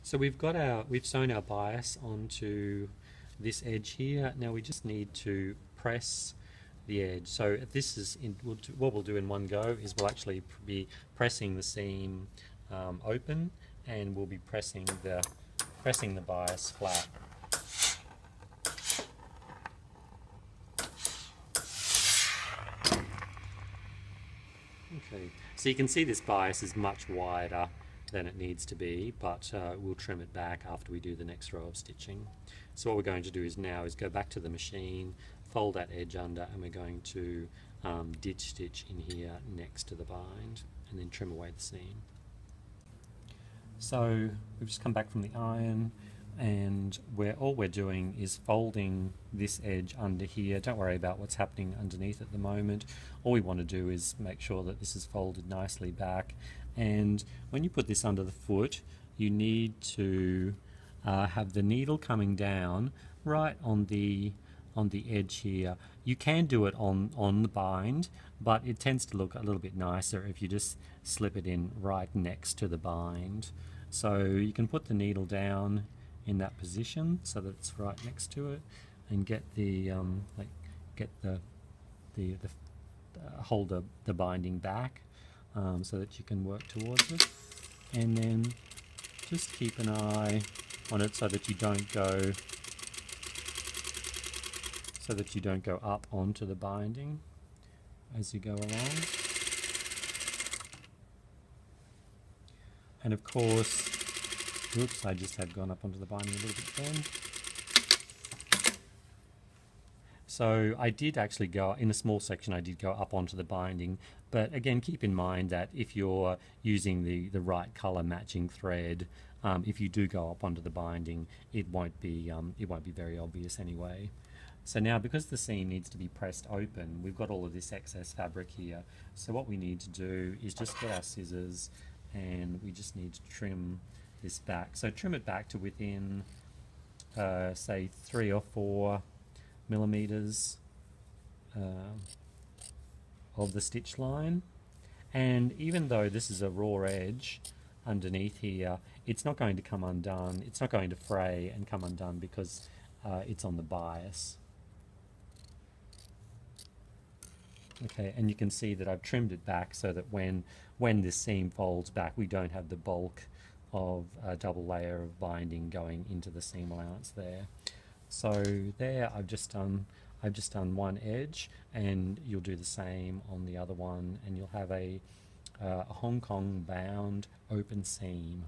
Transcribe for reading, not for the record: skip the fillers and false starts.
So we've sewn our bias onto this edge here. Now we just need to press the edge. So this is what we'll do in one go is we'll actually be pressing the seam open, and we'll be pressing the bias flat. Okay, so you can see this bias is much wider than it needs to be, but we'll trim it back after we do the next row of stitching. So what we're going to do is go back to the machine, fold that edge under, and we're going to ditch stitch in here next to the bind, and then trim away the seam. So we've just come back from the iron, and all we're doing is folding this edge under here. Don't worry about what's happening underneath at the moment. All we want to do is make sure that this is folded nicely back, and when you put this under the foot, you need to have the needle coming down right on the edge here. You can do it on the bind, but it tends to look a little bit nicer if you just slip it in right next to the bind. So you can put the needle down in that position so that it's right next to it, and get the hold the binding back so that you can work towards it, and then just keep an eye on it so that you don't go up onto the binding as you go along. And of course, oops, I just had gone up onto the binding a little bit then. So I did actually go, in a small section I did go up onto the binding, but again keep in mind that if you're using the right colour matching thread, if you do go up onto the binding, it won't be very obvious anyway. So now, because the seam needs to be pressed open, we've got all of this excess fabric here. So what we need to do is just get our scissors, and we just need to trim this back. So trim it back to within, say, 3 or 4 millimeters of the stitch line. And even though this is a raw edge underneath here, it's not going to come undone. It's not going to fray and come undone because it's on the bias. Okay, and you can see that I've trimmed it back so that when this seam folds back, we don't have the bulk of a double layer of binding going into the seam allowance there. So there, I've just done one edge, and you'll do the same on the other one, and you'll have a Hong Kong bound open seam.